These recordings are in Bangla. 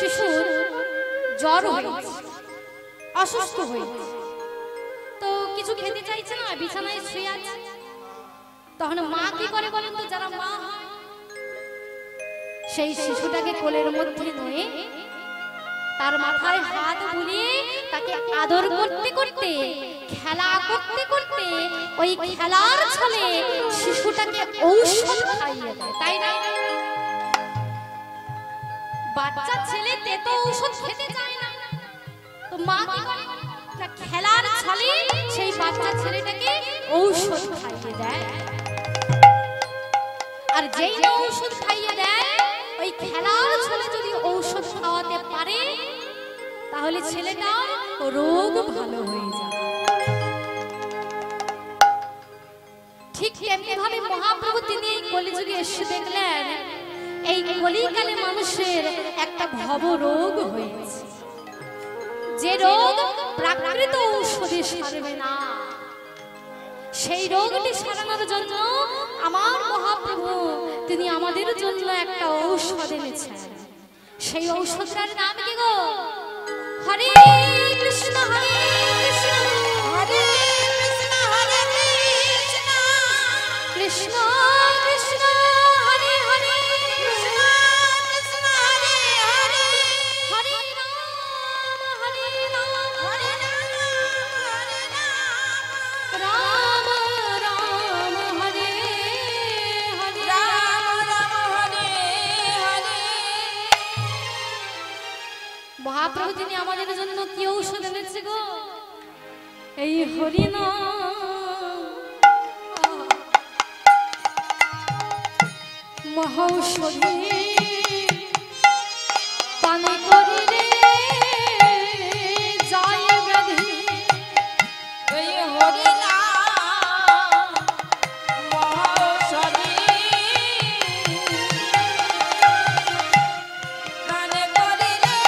শিশুর জ্বর হয়েছে, অসুস্থ হয়েছে, তো কিছু খেতে চাইছে না, বিছানায় শুয়ে আছে। তখন মা কি করে বলেন তো? যারা মা হয় সেই শিশুটাকে কোলের মধ্যে নিয়ে তার মাথায় হাত বুলিয়ে তাকে আদর করতে করতে, খেলা করতে করতে, ওই খেলার ছলে শিশুটাকে ঔষধ খাইয়ে দেয়, তাই না? বাচ্চা ছেলে তেতো ঔষধ খেতে চায় না, তো মা কি করে? খেলার ছলে সেই বাচ্চা ছেলেটাকে ঔষধ খাইয়ে দেয়। আর যেই না ঔষধ খাইয়ে দেয়, ওই খেলার ছলে যদি ঔষধ খাওয়াতে পারে তাহলে ছেলেটার রোগ ভালো হয়ে যায়। ঠিক তেমনি ভাবে মহাপ্রভু তিনি এই কলিযুগে এসে দেখলেন এই কলিকালে মানুষের একটা ভব রোগ হয়েছে, যে রোগ প্রাকৃত ঔষধে সারবে না। সেই রোগটি সারানোর জন্য আমার মহাপ্রভু তিনি আমাদের জন্য একটা ঔষধ এনেছেন। সেই ঔষধটার নাম কি গো? হরে কৃষ্ণ হরে কৃষ্ণ হরে কৃষ্ণ হরে কৃষ্ণ কৃষ্ণ কৃষ্ণ হরে হরে কৃষ্ণ কৃষ্ণ হরে হরে হরে রাম হরে রাম হরে রাম রাম রাম হরে হরে রাম রাম হরে হরে। মহাপ্রভু তিনি আমাদের জন্য কি ঔষধ এনেছে গো? এই হরিনাম মহৌষধি পান করিলে যায় ব্যাধি। এই হরিনাম মহৌষধি পান করিলে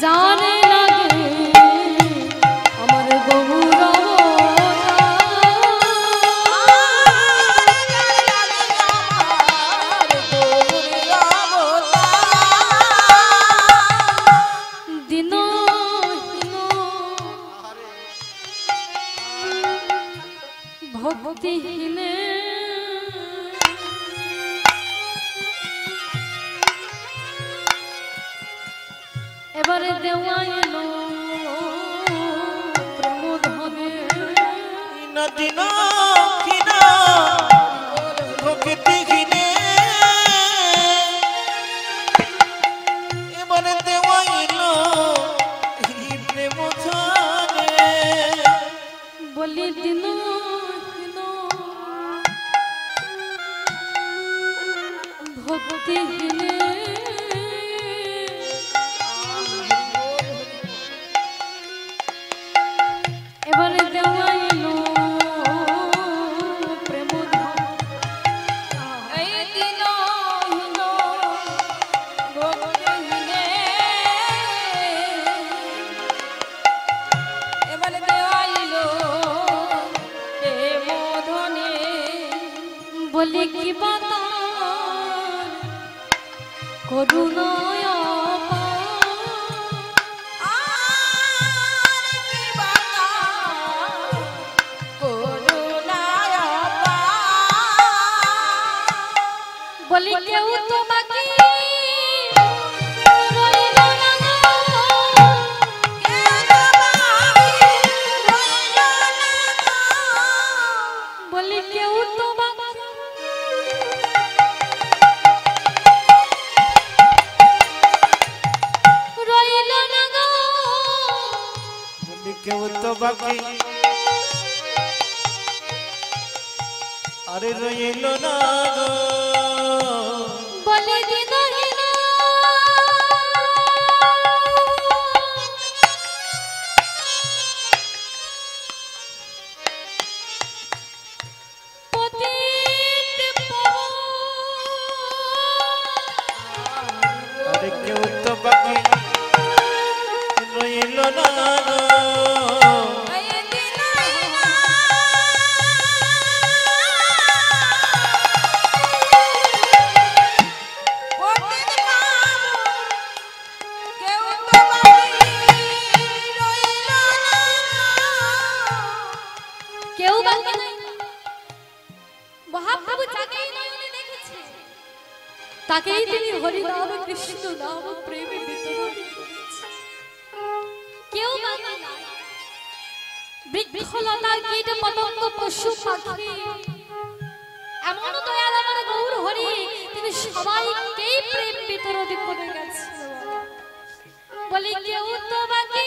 জানে লাগে আমার গৌরব দিন ভক্তিহীনে এবারে দেওয়া এলো প্রেম ধনে দিন কিনা ভক্তিহীনে এবারে দেওয়া এলো প্রেম ধনে বলে কি বাতা করুণায় বলে কেউ তো বাকি রইল না বলে কেউ তো বাকি রইল না বলে কেউ তো বাকি আরে রইল না বলে দিনহীন পতিত আরে কেউ তো বাকি রইল না কেউ বাকি নাই মহাপ্রভু যাকেই নয়নে দেখেছে তাকেই তিনি হরি নাম কৃষ্ণ নাম প্রেমে বিতরণ করেছে কেউ বাকি নাই বৃক্ষলতা কীট পতঙ্গ পশু পাখি এমন দয়াল আমার গৌর হরি তিনি সবাইকেই প্রেম বিতরণ করে গেছে বলে কেউ তো বাকি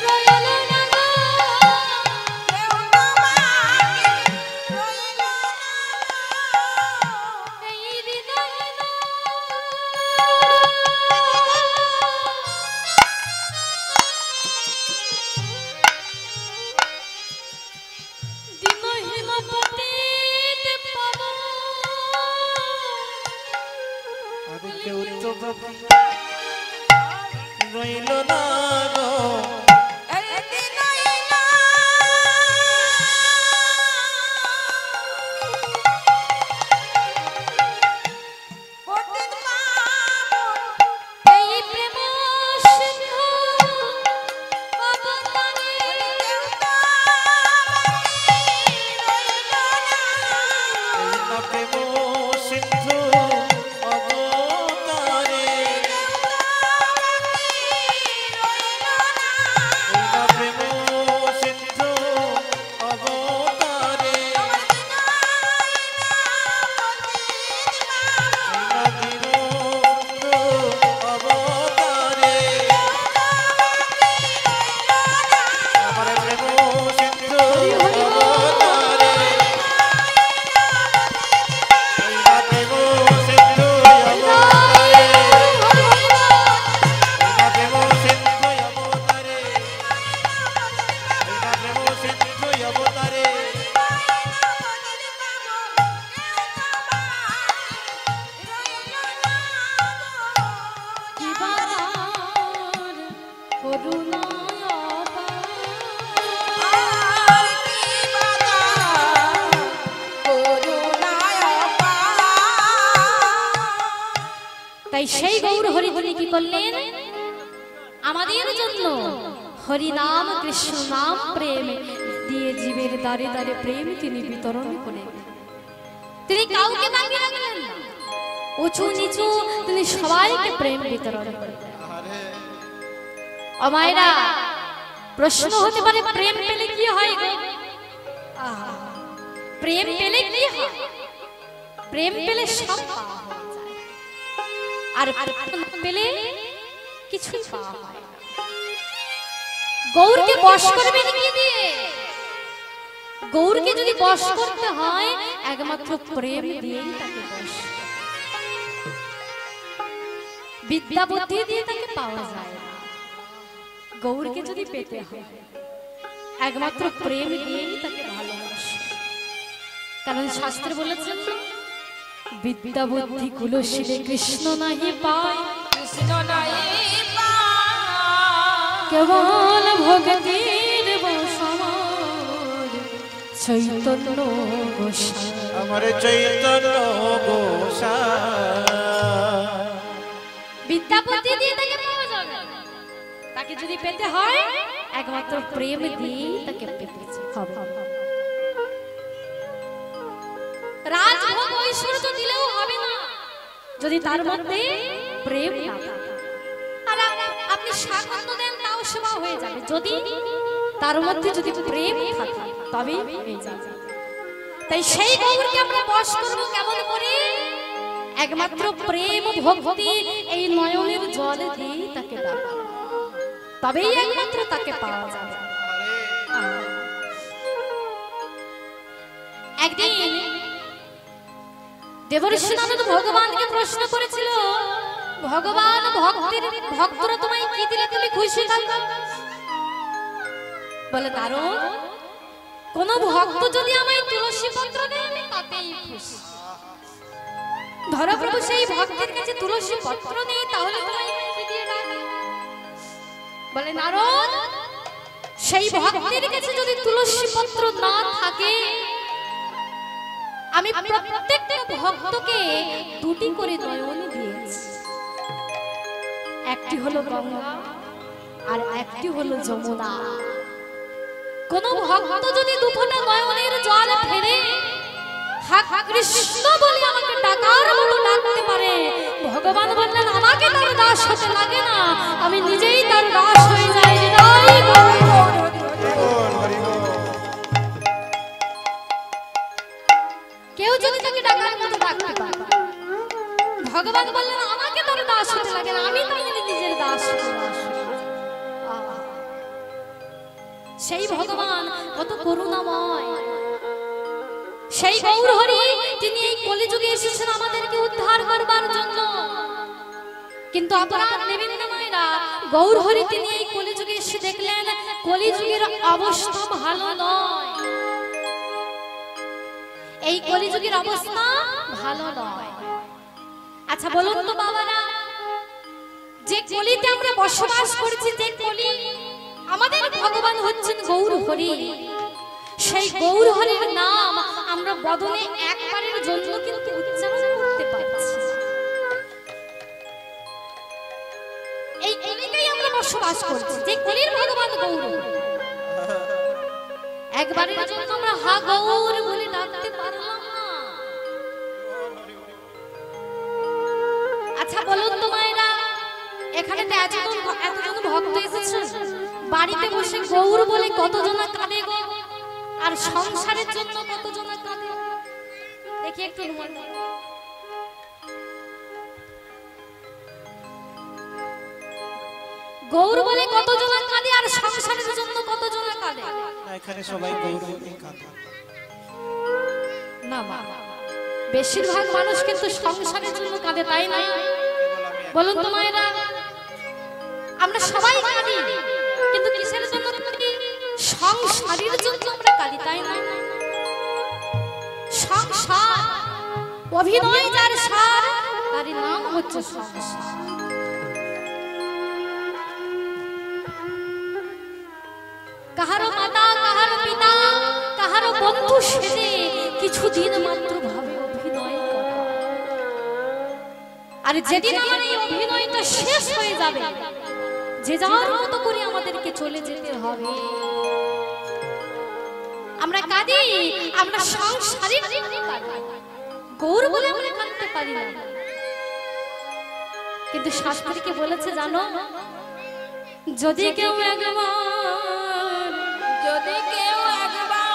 রইল না আরে কেউ তো বাকি রইল না তাই সেই গৌর হরি তিনি কি করলেন আমাদের জন্য হরি নাম কৃষ্ণ নাম প্রেম দিয়ে জীবের দ্বারে দ্বারে প্রেম তিনি বিতরণ করেন তিনি কাউকে বাকি রাখলেন না উঁচু নিচু তিনি সবাইকে প্রেম বিতরণ করেন আমায়রা প্রশ্ন হতে পারে প্রেম পেলে কি হয় গো প্রেম পেলে কি হয় প্রেম পেলে সব পাওয়া যায় আর পেলে কিছু পাওয়া হয় না গৌরকে বশ করবেন কি দিয়ে গৌরকে যদি বশ করতে হয় একমাত্র প্রেম দিয়েই তাকে বশ বিদ্যা বুদ্ধি দিয়ে তাকে পাওয়া যায় না গৌরকে যদি পেতে হয় একমাত্র প্রেম দিয়েই তাকে ভালোবাসে কারণ শাস্ত্রে বলেছেন বিদ্যা বুদ্ধি কুলশীলে কৃষ্ণ নাহি পায় কৃষ্ণ নাহি পায় কেবল ভক্তির বশমর চৈতন্য গোসাই, আমার চৈতন্য গোসাই। বিদ্যাপতি দিয়ে তাকে পাওয়া যাবে, তাকে যদি পেতে হয় একমাত্র প্রেম দিয়ে তাকে পেতে হবে। রাজভোগ ঐশ্বর্য দিলেও হবে না যদি তার মধ্যে প্রেম না থাকে। আর আপনি সামান্য দেন তাও সেবা হয়ে যাবে, যদি তার মধ্যে যদি প্রেম থাকে তবেই হয়ে যাবে। তাই সেই গৌরকে আমরা বশ করবো কেমন করে? একমাত্র প্রেম ভক্তি এই নয়নের জল দিয়ে তাকে ডাকা, তবেই একমাত্র তাকে পাওয়া যাবে। একদিন দেবর্ষি নারদ ভগবানকে প্রশ্ন করেছিল, ভগবান ভক্তরা তোমায় কি দিলে তুমি খুশি থাকবে? বলে নারদ, কোন ভক্ত যদি আমায় তুলসী পত্র দেয় আমি তাতেই খুশি। ধরো প্রভু সেই ভক্তের কাছে তুলসী পত্র নেই, তাহলে তোমায় কি দিয়ে ডাকবে? বলে নারদ, সেই ভক্তের কাছে যদি তুলসী পত্র না থাকে আমি প্রত্যেকটা ভক্তকে দুটি করে নয়ন দিয়েছি, একটি হলো গঙ্গা আর একটি হলো যমুনা। কোন ভক্ত যদি দুফোঁটা নয়নের জল ফেলে হা কৃষ্ণ বলে আমাকে ডাকার মতো ডাকতে পারে, ভগবান বললেন আমাকে তার দাস হতে লাগে না, আমি নিজেই তার দাস হয়ে যাই। কেউ যদি তাকে ডাকার মতো ডাকতে পারে, ভগবান বললেন আমাকে তার দাস হতে লাগে না, আমি তাই নিজের দাস হতে। সেই ভগবান কত করুণাময়, সেই গৌর হরি তিনি এই কলিযুগে এসেছেন আমাদেরকে উদ্ধার করবার জন্য। কিন্তু আপনারা নেবেন মায়েরা, গৌর হরি তিনি এই কলিযুগে এসে দেখলেন কলিযুগের অবস্থা ভালো নয়, এই কলিযুগের অবস্থা ভালো নয়। আচ্ছা বলুন তো বাবারা, যে কলিতে আমরা বসবাস করছি, যে কলি আমাদের ভগবান হচ্ছেন গৌর হরি, সেই গৌর হরির নাম আমরা বদনে একবারের জন্য কিন্তু উচ্চারণ করতে পারছি। এই কলিতেই আমরা বসবাস করছি, যে কলির ভগবান গৌর, একবারের জন্য আমরা হা গৌর বলে ডাকতে পারলাম না। আচ্ছা বলুন তো মায়েরা, এখানে তো এতজন ভক্ত এসেছেন, বাড়িতে বসে গৌর বলে কতজন কাঁদে গো, আর সংসারের জন্য কতজন কাঁদে? দেখি একটু গৌর বলে কতজন কাঁদে আর সংসারের জন্য কতজন কাঁদে? এখানে সবাই গৌর বলে কাঁদে না মা, বেশিরভাগ মানুষ কিন্তু সংসারের জন্য কাঁদে, তাই না? বলুন তো মায়েরা, আমরা সবাই কাঁদি, কিন্তু কিসের জন্য কাঁদি? সংসারের জন্য আমরা কাঁদি, তাই না? সংসার, অভিনয় যার সার, তার নাম হচ্ছে সংসার। কাহারো মাতা, কাহারো পিতা, কাহারো বন্ধু সেজে কিছুদিন মাত্র ভাবে অভিনয় করা, আর যেদিন আমার এই অভিনয়টা শেষ হয়ে যাবে, যে যার মতো করে আমাদেরকে চলে যেতে হবে। আমরা কাঁদি, আমরা সংসারের জন্য কাঁদি, গৌর বলে আমরা কাঁদতে পারি না। কিন্তু শাস্ত্রীকে বলেছে জানো, যদি কেউ একবার, যদি কেউ একবার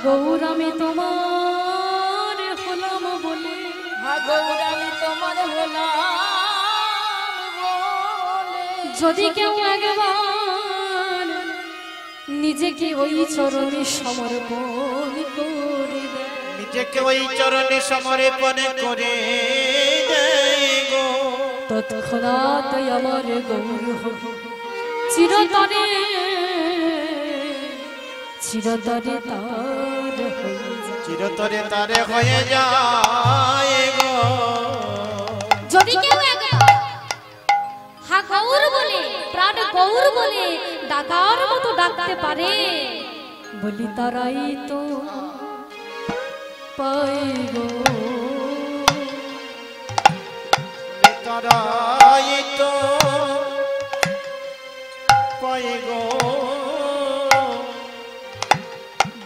গৌর আমি তোমার হলাম বলে, গৌর আমি তোমার হলাম, যদি কেউ একবার নিজেকে ওই চরণে সমর্পণ করে দেয়, নিজেকে ওই চরণে সমর্পণ করে দেয় গো, তৎক্ষণাৎ আমার গৌর চিরতরে চিরতরে তার হয়ে যায়, চিরতরে তারে হয়ে যায় গো। যদি কেউ একবার হা গৌর বলে, প্রাণ গৌর বলে ডাকার মতো ডাকতে পারে, বলি তারাই তো পাই গো তারাই তো পাই গো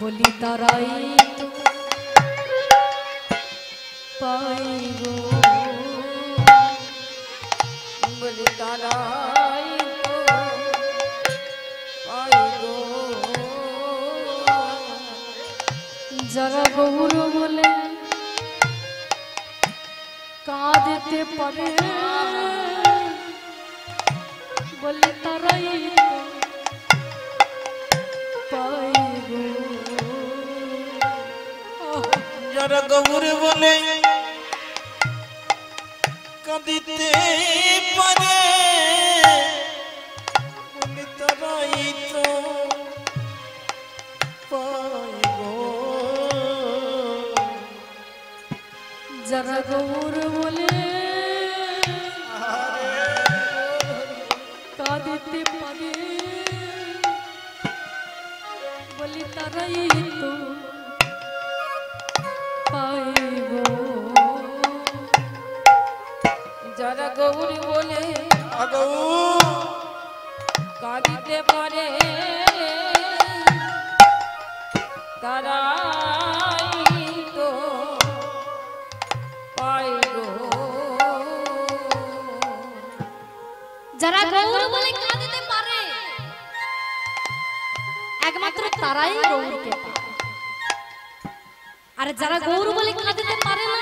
বলি তারাই তো পাই গো বলি তারাই তো পাই গো যারা গৌর বলে কাঁদতে পারে বলি তারাই তো পাই গো যারা গৌর বলে কাঁদিতে পারে বলি তারাই তো পাই গো যারা গৌর বলে কাঁদিতে পারে বলি তারাই তো পাই গো যারা গৌরী বলে আগৌ কাঁদিতে পারে তারাই তো পাই গো যারা গৌর বলে কাঁদিতে পারে একমাত্র তারাই গৌরকে পায় আর যারা গৌর বলে কাঁদিতে পারে না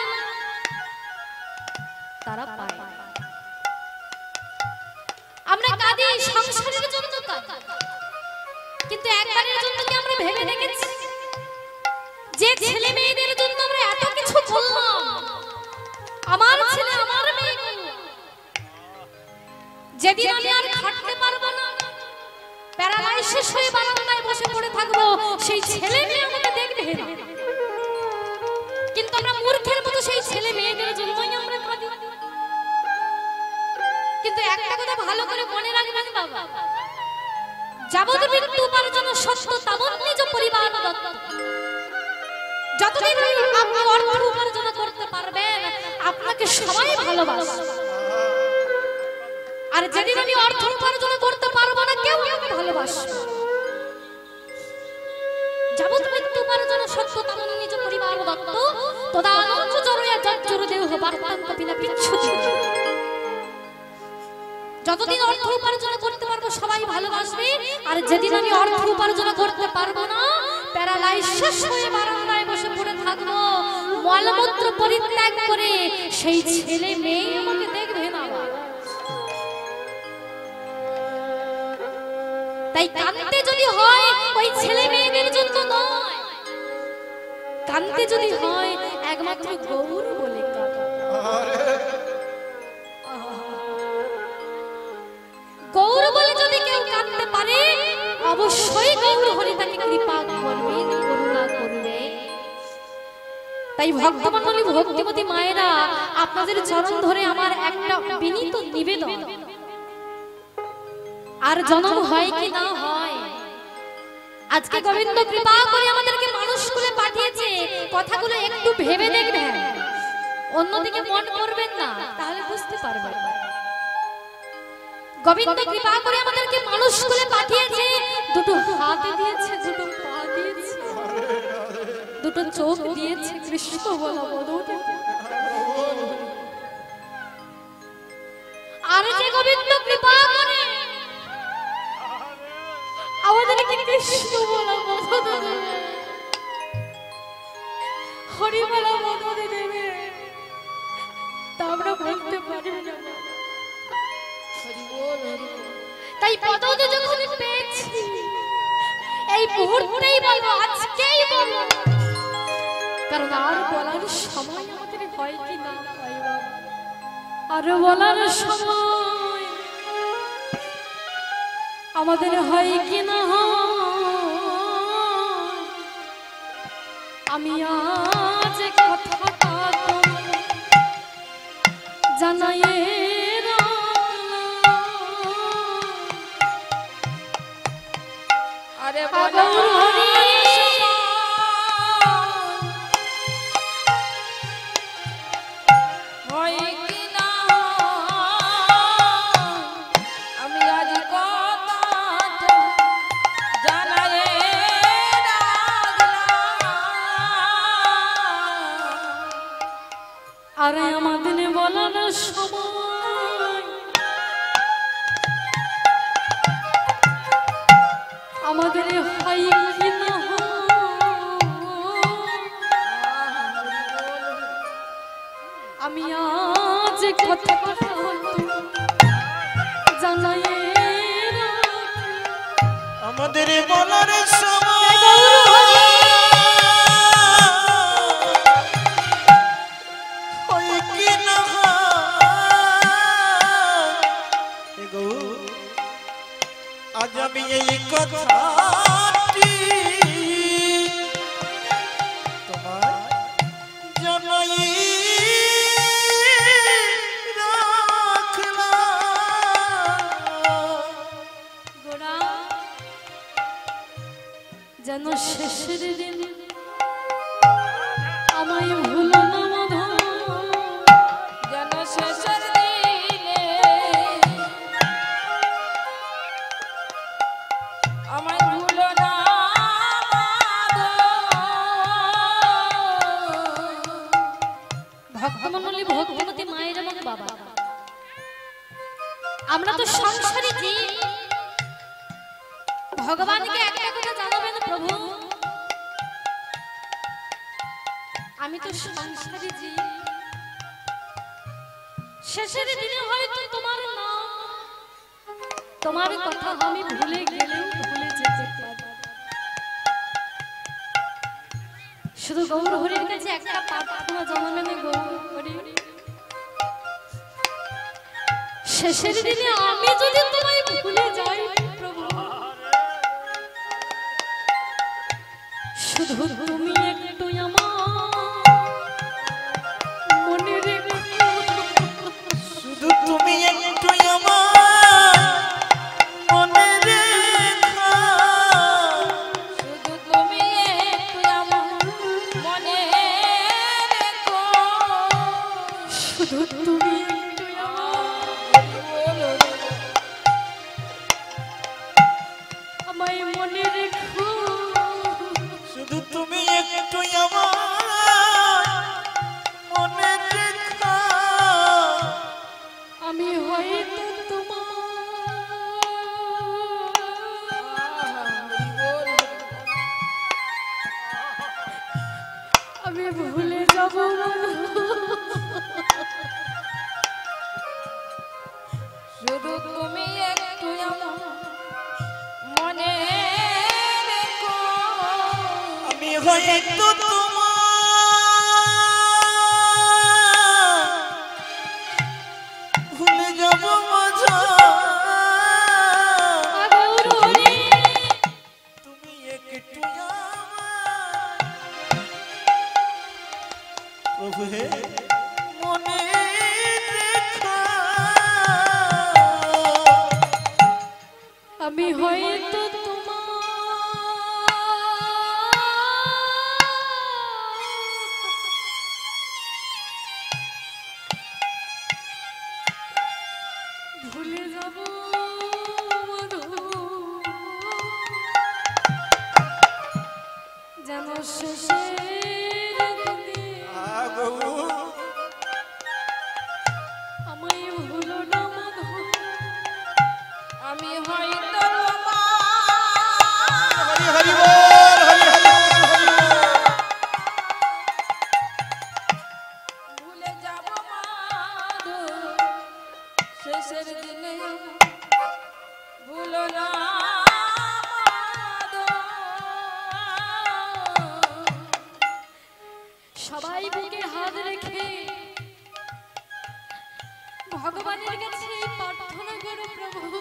তারা পায় না। আমরা কাঁদি সংসারের জন্য কাঁদি, কিন্তু একবারের জন্য কি আমরা ভেবে দেখেছি যে ছেলে মেয়েদের জন্য আমরা এত কিছু করলাম, আমার ছেলে আমার মেয়ে যেদিন আমি আর খাটতে পারবো না, প্যারালাইসিস হয়ে বারান্দায় বসে পড়ে থাকবো, সেই ছেলে মেয়ে আমাকে দেখবে না, কিন্তু আমরা মূর্খের মতো সেই ছেলে মেয়েদের জন্যই আমরা কাঁদি। কিন্তু একটা কথা ভালো করে মনে রাখবেন বাবা, যাবৎ মৃত্যু উপার্জন সত্য তাবৎ নিজ পরিবার দত্ত। যতদিন আপনি অর্থ উপার্জন করতে পারবেন আপনাকে সবাই ভালোবাসবে, আর যেদিন আমি অর্থ উপার্জন করতে পারবো না কেউ আমাকে ভালোবাসবে। যাবৎ মৃত্যু উপার্জন সত্য তাবৎ নিজ পরিবার দত্ত তদানঞ্চ জরয়া জজ্জর দেহ বার্তান্ত বিনা বিচ্ছুতি। যতদিন অর্থ উপার্জন করতে পারবো সবাই ভালোবাসবে, আর যেদিন আমি অর্থ উপার্জন করতে পারবো না, প্যারালাইসিস হয়ে বারান্দায় বসে পড়ে থাকবো, মলমূত্র পরিত্যাগ করে, সেই ছেলে মেয়ে আমাকে দেখবে না। তাই কাঁদতে যদি হয় ওই ছেলে মেয়েদের জন্য নয়, কাঁদতে যদি হয় একমাত্র গৌর বলে কাঁদো। গৌর বলে যদি কেউ কাঁদতে পারে অবশ্যই গৌর হরি তাকে কৃপা করবে, করুণা করবে। তাই ভক্তমণ্ডলী ভক্তিমতী মায়েরা আপনাদের চরণ ধরে আমার একটা বিনীত নিবেদন, আর জন্ম হয় কি না হয়, আজকে গোবিন্দ কৃপা করে আমাদেরকে মানুষ করে পাঠিয়েছে, কথাগুলো একটু ভেবে দেখবেন, অন্যদিকে মন করবেন না, তাহলে বুঝতে পারবেন। গোবিন্দ কৃপা করে আমাদেরকে মানুষ করে পাঠিয়েছে, দুটো হাত দিয়েছে, দুটো পা দিয়েছে, দুটো চোখ দিয়েছে, কৃষ্ণ বলা বদৌতে। আর যে গোবিন্দ কৃপা করে আমাদেরকে কৃষ্ণ বলা বদৌতে দেবে, হরি বলা বদৌতে দেবে, তা আমরা বলতে পারি না। তাই পদতে যখন পেয়েছি এই মুহূর্তেই বলবো, আজকেই বলবো, কারণ আর বলার সময় আমাদের হয় কি না হয় বাবা, আর বলার সময় আমাদের হয় কি না হয়। আমি আজ কথাটা জানাই আরে বলো আমাদের বলার সময় হয় কি না হয়। গৌর আজ আমি এই কথাটি তোমার জানাই যেন শেষের দিন আমায় ভুলো না মাধব, যেন শেষের দিনে আমায় ভুলো না ভক্তমণ্ডলী, ভক্তিমতী মায়ের এবং বাবা, আমরা তো সংসারী জীব। ভগবানকে একটা কথা জানাবেন, প্রভু আমি তো সংসারী জীব, শেষের দিনে হয়তো তোমার নাম তোমার কথা আমি ভুলে গেলেও ভুলে যেতে পারি। শুধু গৌর হরির কাছে একটা প্রার্থনা জানাবেন, গৌর হরি শেষের দিনে আমি যদি তোমায় ভুলে যাই প্রভু, শুধু তুমি একটু আমার মনে রেখো, শুধু তুমি একটু আমার মনে রেখো, শুধু তুমি একটু আমার মনে রেখো, শুধু তুমি একটু আমায় মনে রেখো, শুধু তুমি একটু আমার মনে রেখো। আমি হয়তো তোমার আমি ভুলে যাব, শুধু তুমি একটু আমার মনে রেখো, আমি হয়তো তোমার ভুলে যাব মাঝা, গৌর হরি তুমি একটু আমার প্রভু হে মনে রেখো। আমি হয়তো ভুলে যাব মাধব, যেন শেষের দিনে আমায় ভুলো না মাধব, আমি হয়তো হরি হরি বল, হরি হরি ভুলে যাব মাধব, শেষের দিনে ভুলো না সবাই বুকে হাত রেখে ভগবানের কাছে এই প্রার্থনা করো, প্রভু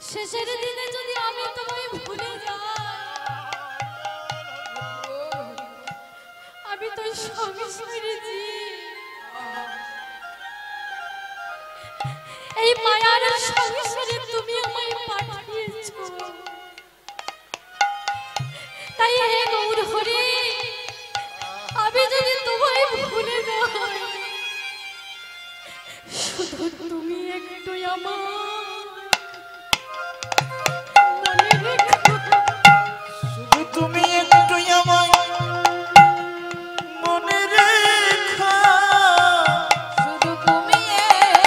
শেষের দিনে যদি আমি তোমায় ভুলে যাই, আমি তো সংসারী জীব, এই মায়ার সংসারে তুমি আমায় পাঠিয়েছো, তাই হে গৌর হরি আমি যদি তোমায় ভুলে যাই, শুধু তুমি একটু আমার মনে রেখো, শুধু তুমি একটু আমার মনে রেখো। শুধু তুমি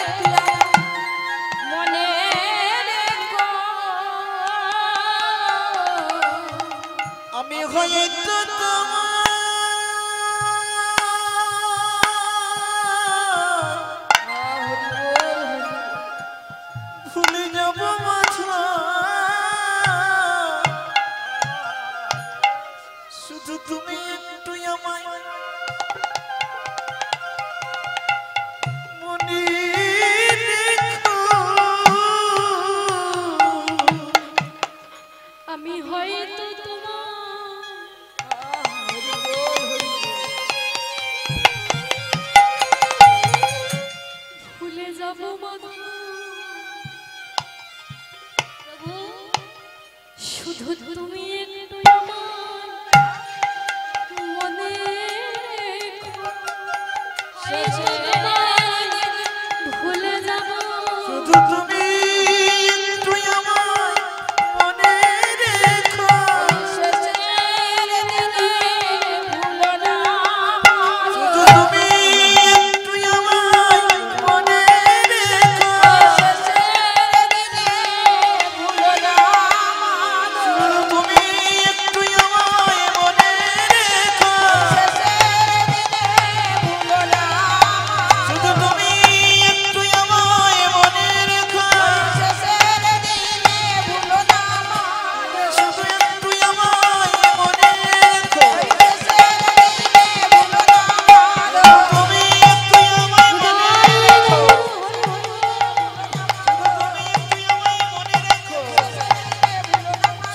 একটু মনে রেখো, আমি হয়তো তোমার যাব মাধব প্রভু শুধু তুমি একটু আমার মনে রেখো ভুলে যাব শুধু তুমি একটু আমার মনে রেখো শেষের দিনে ভুলো না শুধু তুমি একটু আমার মনে রেখো শেষের দিনে ভুলো না শুধু তুমি একটু আমায় মনে রেখো শেষের দিনে ভুলো না শুধু তুমি একটু আমায় মনে রেখো শেষের দিনে ভুলো না শুধু একটু আমায় মনে রেখো শেষের দিনে ভুলো না তুমি একটু আমায় মনে রেখো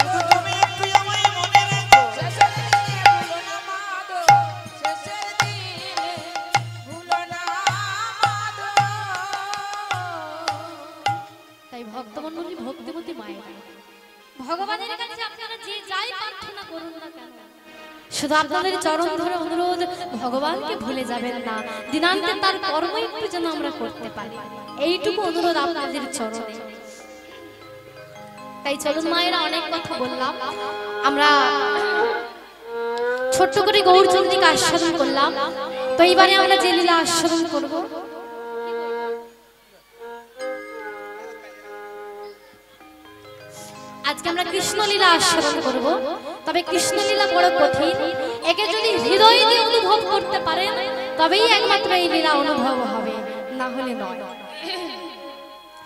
শুধু তুমি একটু আমায় মনে রেখো তাই ভক্তমণ্ডলী ভক্তিমতী মায়ের ভগবানের কাছে আপনারা যে যাই প্রার্থনা করুন না কেন শুধু আপনাদের চরণ ধরে অনুরোধ ভগবানকে ভুলে যাবেন না দিনান্তে তার কর্ম একটু যেন আমরা করতে পারি এইটুকু অনুরোধ আপনাদের চরণে তাই চলুন মায়েরা অনেক কথা বললাম আমরা ছোট্ট করে গৌরচন্দ্রিকা আস্বাদন করলাম তো এইবারে আমরা যে লীলা আস্বাদন করব আজকে আমরা কৃষ্ণলীলা আস্বাদন করব তবে কৃষ্ণলীলা বড় কঠিন একে যদি হৃদয় দিয়ে অনুভব করতে পারেন তবেই একমাত্র এই লীলা অনুভব হবে না হলে নয়